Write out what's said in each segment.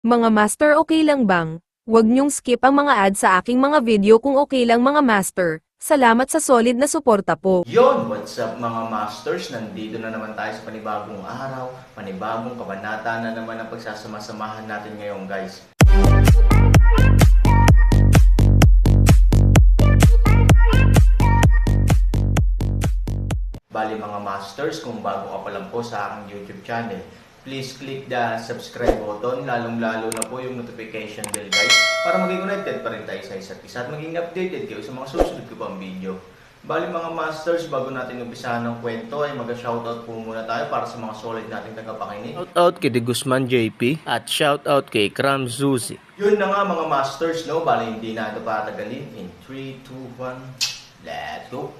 Mga master, okay lang bang? Huwag niyong skip ang mga ads sa aking mga video kung okay lang mga master. Salamat sa solid na suporta po. Yon, what's up mga masters? Nandito na naman tayo sa panibagong araw, panibagong kabanata na naman ang pagsasama-samahan natin ngayon guys. Bali mga masters, kung bago ka pa lang po sa aking YouTube channel, please click the subscribe button, lalong-lalo na po yung notification bell guys, para maging connected pa rin tayo sa isa't isa at maging updated kayo sa mga susunod ko pang video. Bali mga masters, bago natin umpisahan ng kwento ay mag-shoutout po muna tayo para sa mga solid nating tagapakinig. Shoutout kay De Guzman JP at shoutout kay Kram Zuzi. Yun na nga mga masters, no? Bali hindi na ito patagalin. In 3, 2, 1, let's go!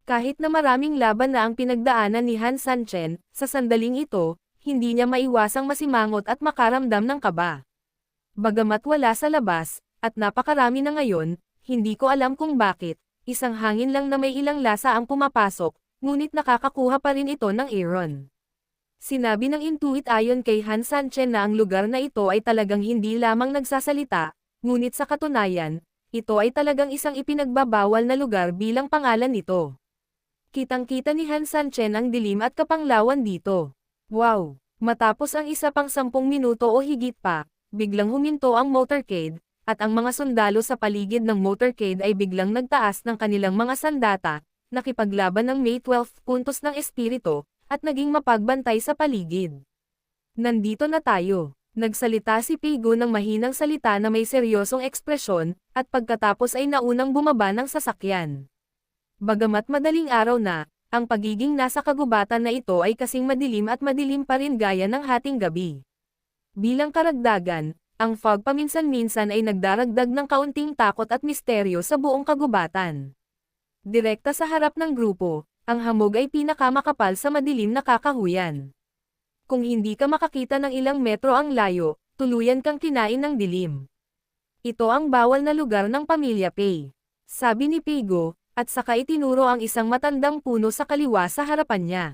Kahit na maraming laban na ang pinagdaanan ni Han Sanchen, sa sandaling ito, hindi niya maiwasang masimangot at makaramdam ng kaba. Bagamat wala sa labas, at napakarami na ngayon, hindi ko alam kung bakit, isang hangin lang na may ilang lasa ang pumapasok, ngunit nakakakuha pa rin ito ng Aaron. Sinabi ng Intuit ayon kay Han Sanchen na ang lugar na ito ay talagang hindi lamang nagsasalita, ngunit sa katunayan, ito ay talagang isang ipinagbabawal na lugar bilang pangalan nito. Kitang-kita ni Han Sanchen ang dilim at kapanglawan dito. Wow! Matapos ang isa pang 10 minuto o higit pa, biglang huminto ang motorcade, at ang mga sundalo sa paligid ng motorcade ay biglang nagtaas ng kanilang mga sandata, nakipaglaban ng may 12 puntos ng espiritu, at naging mapagbantay sa paligid. Nandito na tayo. Nagsalita si Pigo ng mahinang salita na may seryosong ekspresyon, at pagkatapos ay naunang bumaba ng sasakyan. Bagamat madaling araw na, ang pagiging nasa kagubatan na ito ay kasing madilim at madilim pa rin gaya ng hating gabi. Bilang karagdagan, ang fog paminsan-minsan ay nagdaragdag ng kaunting takot at misteryo sa buong kagubatan. Direkta sa harap ng grupo, ang hamog ay pinakamakapal sa madilim na kakahuyan. Kung hindi ka makakita ng ilang metro ang layo, tuluyan kang kinain ng dilim. Ito ang bawal na lugar ng pamilya Pei, sabi ni Pigo, at saka itinuro ang isang matandang puno sa kaliwa sa harapan niya.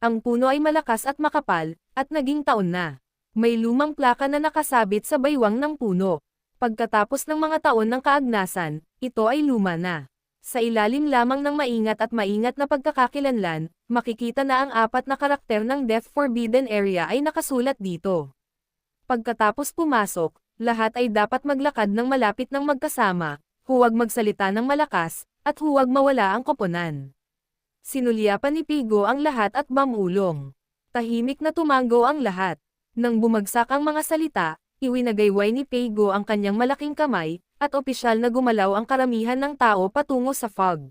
Ang puno ay malakas at makapal, at naging taon na. May lumang plaka na nakasabit sa baywang ng puno. Pagkatapos ng mga taon ng kaagnasan, ito ay luma na. Sa ilalim lamang ng maingat na pagkakakilanlan, makikita na ang 4 na karakter ng Death Forbidden Area ay nakasulat dito. Pagkatapos pumasok, lahat ay dapat maglakad ng malapit ng magkasama, huwag magsalita ng malakas, at huwag mawala ang koponan. Sinulyapan ni Pigo ang lahat at mamulong. Tahimik na tumango ang lahat. Nang bumagsak ang mga salita, iwinagayway ni Pigo ang kanyang malaking kamay, at opisyal na gumalaw ang karamihan ng tao patungo sa fog.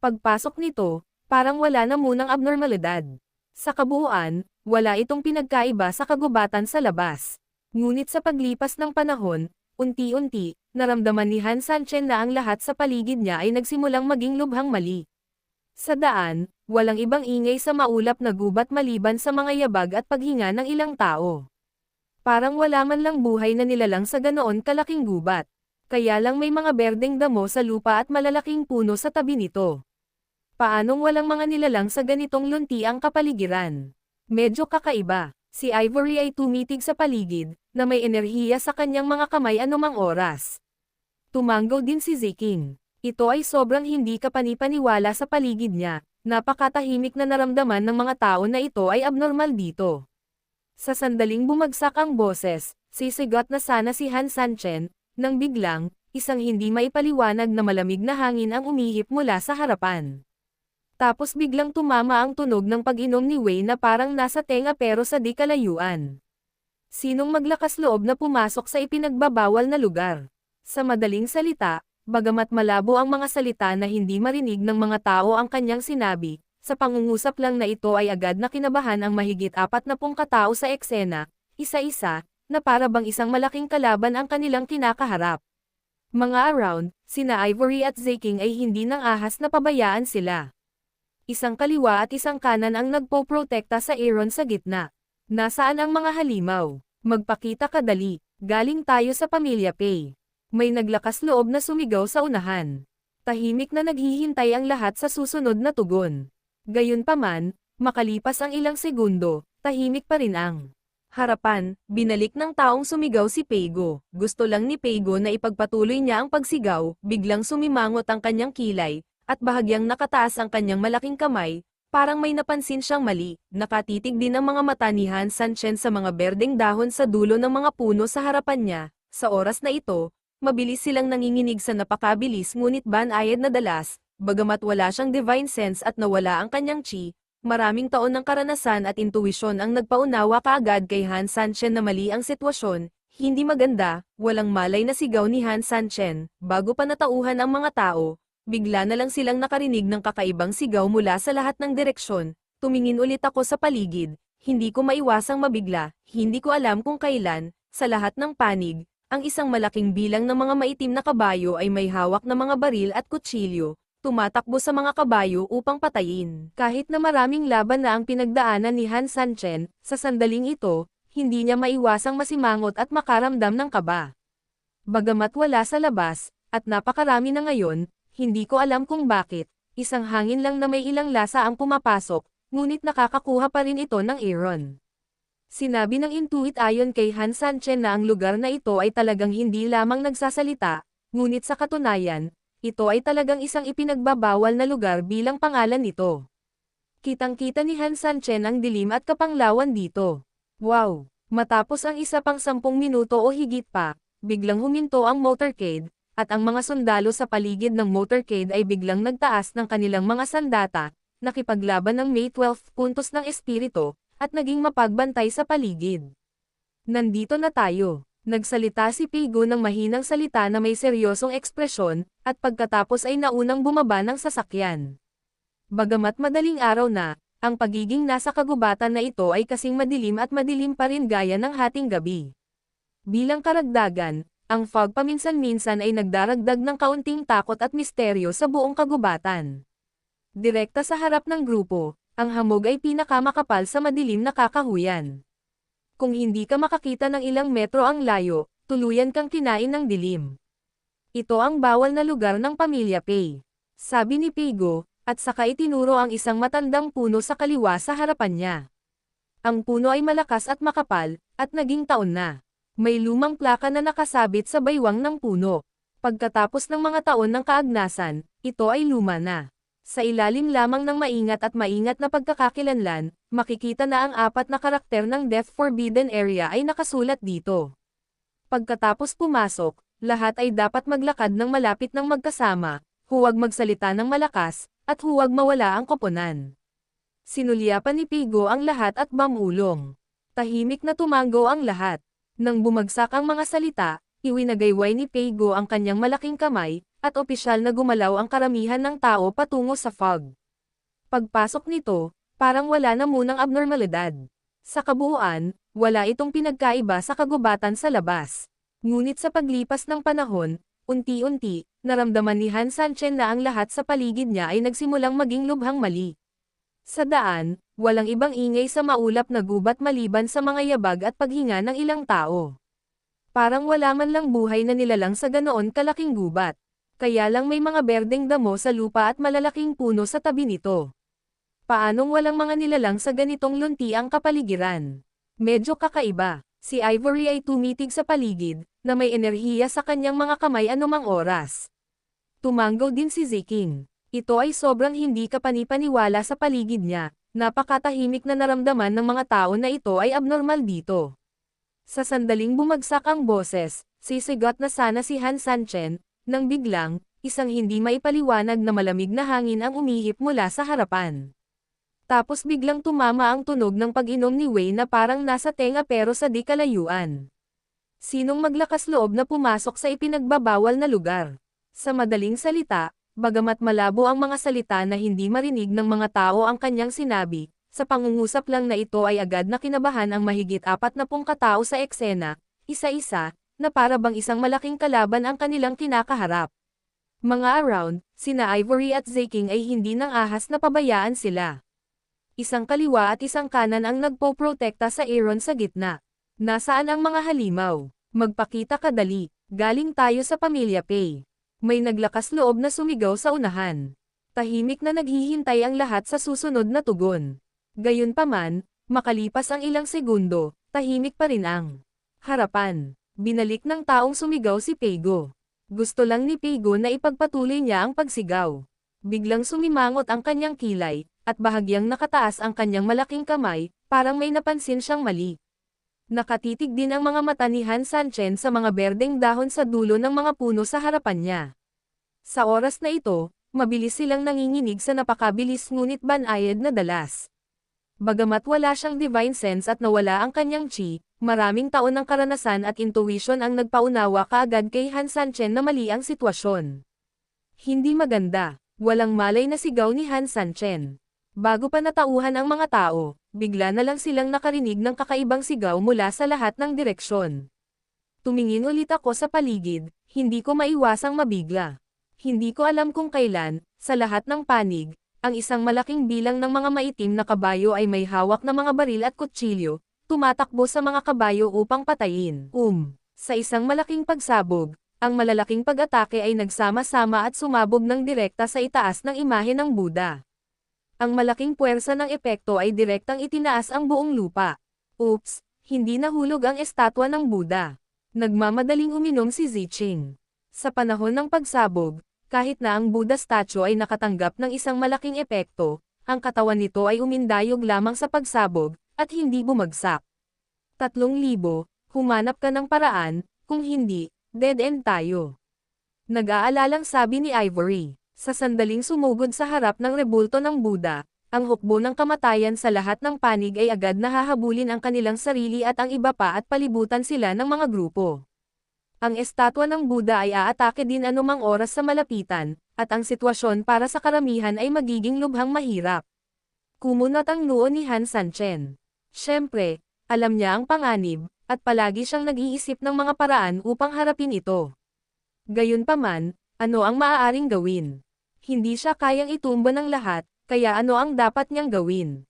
Pagpasok nito, parang wala na munang abnormalidad. Sa kabuuan, wala itong pinagkaiba sa kagubatan sa labas. Ngunit sa paglipas ng panahon, unti-unti, naramdaman ni Han Sanchen na ang lahat sa paligid niya ay nagsimulang maging lubhang mali. Sa daan, walang ibang ingay sa maulap na gubat maliban sa mga yabag at paghinga ng ilang tao. Parang wala man lang buhay na nilalang sa ganoon kalaking gubat. Kaya lang may mga berdeng damo sa lupa at malalaking puno sa tabi nito. Paanong walang mga nilalang sa ganitong lunti ang kapaligiran? Medyo kakaiba. Si Ivory ay tumitig sa paligid, na may enerhiya sa kanyang mga kamay anumang oras. Tumango din si Ziking. Ito ay sobrang hindi kapanipaniwala sa paligid niya, napakatahimik na naramdaman ng mga tao na ito ay abnormal dito. Sa sandaling bumagsak ang boses, sisigot na sana si Han Sanchen, nang biglang, isang hindi maipaliwanag na malamig na hangin ang umihip mula sa harapan. Tapos biglang tumama ang tunog ng pag-inom ni Wei na parang nasa tenga pero sa di kalayuan. Sinong maglakas loob na pumasok sa ipinagbabawal na lugar? Sa madaling salita, bagamat malabo ang mga salita na hindi marinig ng mga tao ang kanyang sinabi, sa pangungusap lang na ito ay agad na kinabahan ang mahigit 40 katao sa eksena, isa-isa, na para bang isang malaking kalaban ang kanilang kinakaharap. Mga around, sina Ivory at Ziking ay hindi nang ahas na pabayaan sila. Isang kaliwa at isang kanan ang nagpoprotekta sa Aaron sa gitna. Nasaan ang mga halimaw? Magpakita ka dali, galing tayo sa pamilya Pei. May naglakas loob na sumigaw sa unahan. Tahimik na naghihintay ang lahat sa susunod na tugon. Gayunpaman, makalipas ang ilang segundo, tahimik pa rin ang Harapan, binalik ng taong sumigaw si Peigo. Gusto lang ni Peigo na ipagpatuloy niya ang pagsigaw, biglang sumimangot ang kanyang kilay, at bahagyang nakataas ang kanyang malaking kamay, parang may napansin siyang mali. Nakatitig din ang mga mata ni Han Sanchen sa mga berdeng dahon sa dulo ng mga puno sa harapan niya. Sa oras na ito, mabilis silang nanginginig sa napakabilis ngunit banayad na dalas, bagamat wala siyang divine sense at nawala ang kanyang chi. Maraming taon ng karanasan at intuwisyon ang nagpaunawa kaagad kay Han Sanchen na mali ang sitwasyon, hindi maganda, walang malay na sigaw ni Han Sanchen. Bago pa natauhan ang mga tao, bigla na lang silang nakarinig ng kakaibang sigaw mula sa lahat ng direksyon. Tumingin ulit ako sa paligid, hindi ko maiwasang mabigla, hindi ko alam kung kailan, sa lahat ng panig, ang isang malaking bilang ng mga maitim na kabayo ay may hawak na mga baril at kutsilyo. Tumatakbo sa mga kabayo upang patayin. Kahit na maraming laban na ang pinagdaanan ni Han Sanchen, sa sandaling ito, hindi niya maiwasang masimangot at makaramdam ng kaba. Bagamat wala sa labas, at napakarami na ngayon, hindi ko alam kung bakit, isang hangin lang na may ilang lasa ang pumapasok, ngunit nakakakuha pa rin ito ng Aaron. Sinabi ng Intuit ayon kay Han Sanchen na ang lugar na ito ay talagang hindi lamang nagsasalita, ngunit sa katunayan, ito ay talagang isang ipinagbabawal na lugar bilang pangalan nito. Kitang-kita ni Han Sanchen ang dilim at kapanglawan dito. Wow! Matapos ang isa pang 10 minuto o higit pa, biglang huminto ang motorcade, at ang mga sundalo sa paligid ng motorcade ay biglang nagtaas ng kanilang mga sandata, nakipaglaban ng may 12 puntos ng espiritu, at naging mapagbantay sa paligid. Nandito na tayo. Nagsalita si Peigo ng mahinang salita na may seryosong ekspresyon, at pagkatapos ay naunang bumaba ng sasakyan. Bagamat madaling araw na, ang pagiging nasa kagubatan na ito ay kasing madilim at madilim pa rin gaya ng hating gabi. Bilang karagdagan, ang fog paminsan-minsan ay nagdaragdag ng kaunting takot at misteryo sa buong kagubatan. Direkta sa harap ng grupo, ang hamog ay pinakamakapal sa madilim na kakahuyan. Kung hindi ka makakita ng ilang metro ang layo, tuluyan kang kinain ng dilim. Ito ang bawal na lugar ng pamilya Pei. Sabi ni Peigo, at saka itinuro ang isang matandang puno sa kaliwa sa harapan niya. Ang puno ay malakas at makapal, at naging taon na. May lumang plaka na nakasabit sa baywang ng puno. Pagkatapos ng mga taon ng kaagnasan, ito ay luma na. Sa ilalim lamang ng maingat na pagkakakilanlan, makikita na ang 4 na karakter ng Death Forbidden Area ay nakasulat dito. Pagkatapos pumasok, lahat ay dapat maglakad ng malapit ng magkasama, huwag magsalita ng malakas, at huwag mawala ang koponan. Sinulyapan ni Peigo ang lahat at mamulong. Tahimik na tumango ang lahat. Nang bumagsak ang mga salita, iwinagayway ni Peigo ang kanyang malaking kamay, at opisyal na gumalaw ang karamihan ng tao patungo sa fog. Pagpasok nito, parang wala na munang abnormalidad. Sa kabuuan, wala itong pinagkaiba sa kagubatan sa labas. Ngunit sa paglipas ng panahon, unti-unti, naramdaman ni Han Sanchen na ang lahat sa paligid niya ay nagsimulang maging lubhang mali. Sa daan, walang ibang ingay sa maulap na gubat maliban sa mga yabag at paghinga ng ilang tao. Parang wala man lang buhay na nilalang sa ganoon kalaking gubat. Kaya lang may mga berdeng damo sa lupa at malalaking puno sa tabi nito. Paanong walang mga nilalang sa ganitong lunti ang kapaligiran? Medyo kakaiba. Si Ivory ay tumitig sa paligid, na may enerhiya sa kanyang mga kamay anumang oras. Tumango din si Ziking. Ito ay sobrang hindi kapanipaniwala sa paligid niya, napakatahimik na naramdaman ng mga tao na ito ay abnormal dito. Sa sandaling bumagsak ang boses, sisigot na sana si Han Sanchen, nang biglang, isang hindi maipaliwanag na malamig na hangin ang umihip mula sa harapan. Tapos biglang tumama ang tunog ng pag-inom ni Wei na parang nasa tenga pero sa di kalayuan. Sinong maglakas loob na pumasok sa ipinagbabawal na lugar? Sa madaling salita, bagamat malabo ang mga salita na hindi marinig ng mga tao ang kanyang sinabi, sa pangungusap lang na ito ay agad na kinabahan ang mahigit 40 katao sa eksena, isa-isa, na para bang isang malaking kalaban ang kanilang kinakaharap. Mga around, sina Ivory at Ziking ay hindi nang ahas na pabayaan sila. Isang kaliwa at isang kanan ang nagpoprotekta sa Aaron sa gitna. Nasaan ang mga halimaw? Magpakita ka dali, galing tayo sa pamilya Pei. May naglakas loob na sumigaw sa unahan. Tahimik na naghihintay ang lahat sa susunod na tugon. Gayunpaman, Makalipas ang ilang segundo, tahimik pa rin ang harapan. Binalik ng taong sumigaw si Peigo. Gusto lang ni Peigo na ipagpatuloy niya ang pagsigaw. Biglang sumimangot ang kanyang kilay, at bahagyang nakataas ang kanyang malaking kamay, parang may napansin siyang mali. Nakatitig din ang mga mata ni Han Sanchen sa mga berdeng dahon sa dulo ng mga puno sa harapan niya. Sa oras na ito, mabilis silang nanginginig sa napakabilis ngunit banayad na dalas. Bagamat wala siyang divine sense at nawala ang kanyang chi, maraming taon ng karanasan at intuition ang nagpaunawa kaagad kay Han Sanchen na mali ang sitwasyon. Hindi maganda, walang malay na sigaw ni Han Sanchen. Bago pa natauhan ang mga tao, bigla na lang silang nakarinig ng kakaibang sigaw mula sa lahat ng direksyon. Tumingin ulit ako sa paligid, hindi ko maiwasang mabigla. Hindi ko alam kung kailan, sa lahat ng panig, ang isang malaking bilang ng mga maitim na kabayo ay may hawak na mga baril at kutsilyo, tumatakbo sa mga kabayo upang patayin. Sa isang malaking pagsabog, ang malalaking pag-atake ay nagsama-sama at sumabog ng direkta sa itaas ng imahe ng Buddha. Ang malaking puwersa ng epekto ay direktang itinaas ang buong lupa. Oops, hindi nahulog ang estatwa ng Buddha. Nagmamadaling uminom si Ziching. Sa panahon ng pagsabog, kahit na ang Buddha statue ay nakatanggap ng isang malaking epekto, ang katawan nito ay umindayog lamang sa pagsabog, at hindi bumagsak. 3,000, humanap ka ng paraan, kung hindi, dead end tayo. Nag-aalalang sabi ni Ivory, sa sandaling sumugod sa harap ng rebulto ng Buddha, ang hukbo ng kamatayan sa lahat ng panig ay agad nahahabulin ang kanilang sarili at ang iba pa at palibutan sila ng mga grupo. Ang estatwa ng Buddha ay aatake din anumang oras sa malapitan, at ang sitwasyon para sa karamihan ay magiging lubhang mahirap. Kumunot ang noo ni Han Sanchen. Siyempre, alam niya ang panganib, at palagi siyang nag-iisip ng mga paraan upang harapin ito. Gayunpaman, ano ang maaaring gawin? Hindi siya kayang itumba ng lahat, kaya ano ang dapat niyang gawin?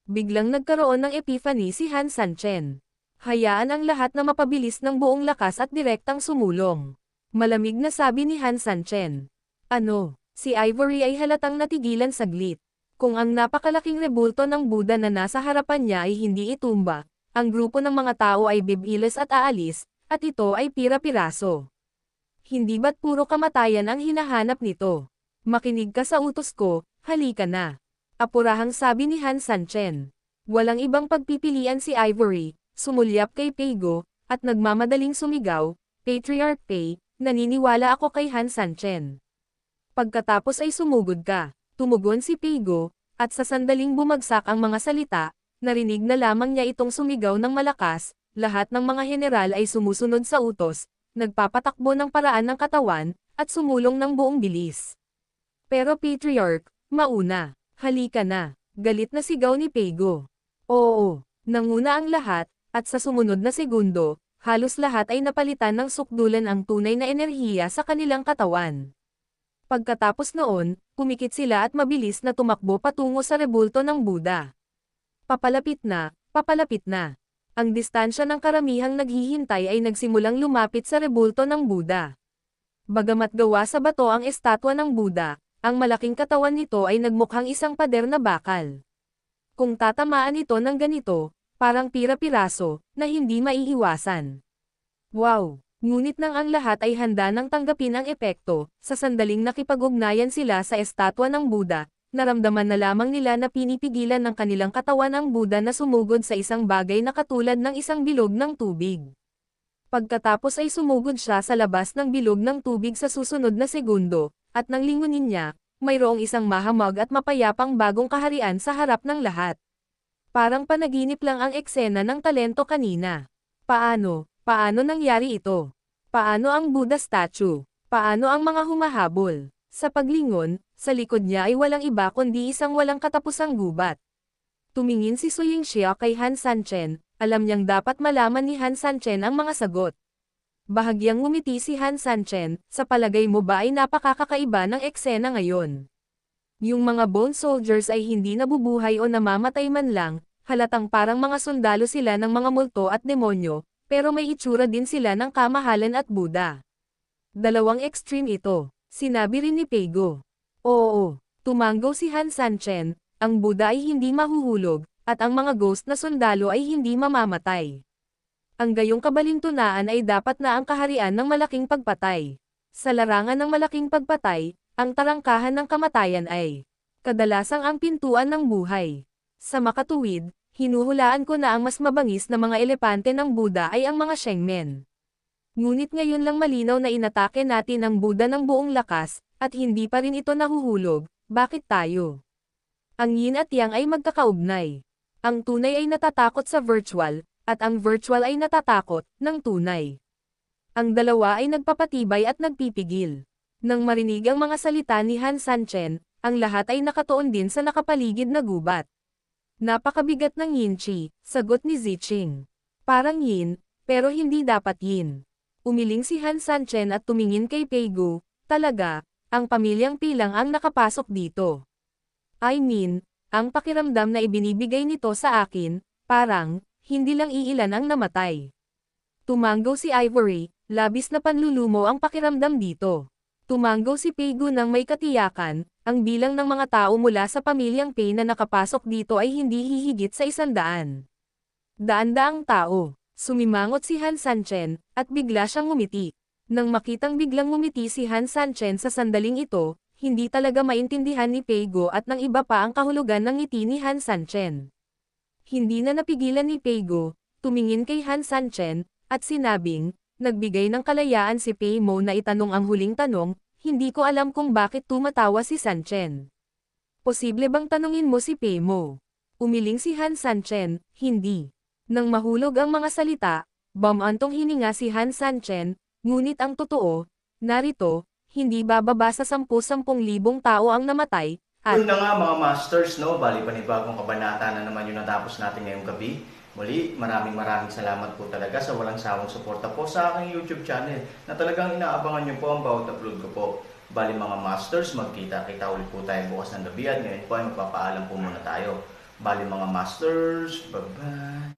Biglang nagkaroon ng epiphany si Han Sanchen. Hayaan ang lahat na mapabilis ng buong lakas at direktang sumulong. Malamig na sabi ni Han Sanchen. Ano? Si Ivory ay halatang natigilan saglit. Kung ang napakalaking rebulto ng Buddha na nasa harapan niya ay hindi itumba, ang grupo ng mga tao ay bibilis at aalis, at ito ay pira-piraso. Hindi ba't puro kamatayan ang hinahanap nito? Makinig ka sa utos ko, halika na. Apurahang sabi ni Han Sanchen. Walang ibang pagpipilian si Ivory. Sumulyap kay Peigo, at nagmamadaling sumigaw, Patriarch Pei, naniniwala ako kay Han Sanchen. Pagkatapos ay sumugod ka, tumugon si Peigo, at sa sandaling bumagsak ang mga salita, narinig na lamang niya itong sumigaw ng malakas, lahat ng mga general ay sumusunod sa utos, nagpapatakbo ng paraan ng katawan, at sumulong ng buong bilis. Pero Patriarch, mauna, halika na, galit na sigaw ni Peigo. Oo, nanguna ang lahat, at sa sumunod na segundo, halos lahat ay napalitan ng sukdulan ang tunay na enerhiya sa kanilang katawan. Pagkatapos noon, pumikit sila at mabilis na tumakbo patungo sa rebulto ng Buddha. Papalapit na, papalapit na. Ang distansya ng karamihang naghihintay ay nagsimulang lumapit sa rebulto ng Buddha. Bagamat gawa sa bato ang estatwa ng Buddha, ang malaking katawan nito ay nagmukhang isang pader na bakal. Kung tatamaan ito ng ganito, parang pira-piraso, na hindi maiiwasan. Wow! Ngunit nang ang lahat ay handa nang tanggapin ang epekto, sa sandaling nakipag-ugnayan sila sa estatwa ng Buddha, naramdaman na lamang nila na pinipigilan ng kanilang katawan ang Buddha na sumugod sa isang bagay na katulad ng isang bilog ng tubig. Pagkatapos ay sumugod siya sa labas ng bilog ng tubig sa susunod na segundo, at nang lingunin niya, mayroong isang mahamag at mapayapang bagong kaharian sa harap ng lahat. Parang panaginip lang ang eksena ng talento kanina. Paano nangyari ito? Paano ang Buddha statue? Paano ang mga humahabol? Sa paglingon, sa likod niya ay walang iba kundi isang walang katapusang gubat. Tumingin si Su Yingxia kay Han Sanchen, alam niyang dapat malaman ni Han Sanchen ang mga sagot. Bahagyang ngumiti si Han Sanchen, sa palagay mo ba ay napakakaiba ng eksena ngayon? Yung mga bone soldiers ay hindi nabubuhay o namamatay man lang, halatang parang mga sundalo sila ng mga multo at demonyo, pero may itsura din sila ng kamahalan at Buddha. Dalawang extreme ito, sinabi rin ni Peigo. Oo, tumanggaw si Han Sanchen, ang Buddha ay hindi mahuhulog, at ang mga ghost na sundalo ay hindi mamamatay. Ang gayong kabalintunaan ay dapat na ang kaharian ng malaking pagpatay. Sa larangan ng malaking pagpatay, ang tarangkahan ng kamatayan ay kadalasang ang pintuan ng buhay. Sa makatuwid, hinuhulaan ko na ang mas mabangis na mga elepante ng Buddha ay ang mga Shengmen. Ngunit ngayon lang malinaw na inatake natin ang Buddha ng buong lakas, at hindi pa rin ito nahuhulog. Bakit tayo? Ang yin at yang ay magkakaugnay. Ang tunay ay natatakot sa virtual, at ang virtual ay natatakot ng tunay. Ang dalawa ay nagpapatibay at nagpipigil. Nang marinig ang mga salita ni Han Sanchen, ang lahat ay nakatuon din sa nakapaligid na gubat. Napakabigat ng yin chi, sagot ni Ziching. Parang yin, pero hindi dapat yin. Umiling si Han Sanchen at tumingin kay Peigu. Talaga, ang pamilyang Pilang ang nakapasok dito. I mean, ang pakiramdam na ibinibigay nito sa akin, parang, hindi lang iilan ang namatay. Tumanggaw si Ivory, labis na panlulumo ang pakiramdam dito. Tumanggaw si Peigu nang may katiyakan, ang bilang ng mga tao mula sa pamilyang Pei na nakapasok dito ay hindi hihigit sa 100. Daan-daang tao. Sumimangot si Han Sanchen, at bigla siyang ngumiti. Nang makitang biglang ngumiti si Han Sanchen sa sandaling ito, hindi talaga maintindihan ni Peigu at ng iba pa ang kahulugan ng ngiti ni Han Sanchen. Hindi na napigilan ni Peigu, tumingin kay Han Sanchen, at sinabing, nagbigay ng kalayaan si Pei Mo na itanong ang huling tanong, hindi ko alam kung bakit tumatawa si Sanchen. Posible bang tanungin mo si Pei Mo? Umiling si Han Sanchen, hindi. Nang mahulog ang mga salita, bumantong hininga si Han Sanchen, ngunit ang totoo, narito, hindi bababa sa 10,000 tao ang namatay, at Yun na nga mga masters, no? Bali panibagong kabanata na naman yung natapos natin ngayong gabi. Muli, maraming salamat po talaga sa walang sawang suporta po sa aking YouTube channel na talagang inaabangan nyo po ang bawat upload ko po. Bali mga masters, magkita-kita ulit po tayo bukas ng gabi at ngayon po ay magpapaalam po muna tayo. Bali mga masters, bye-bye!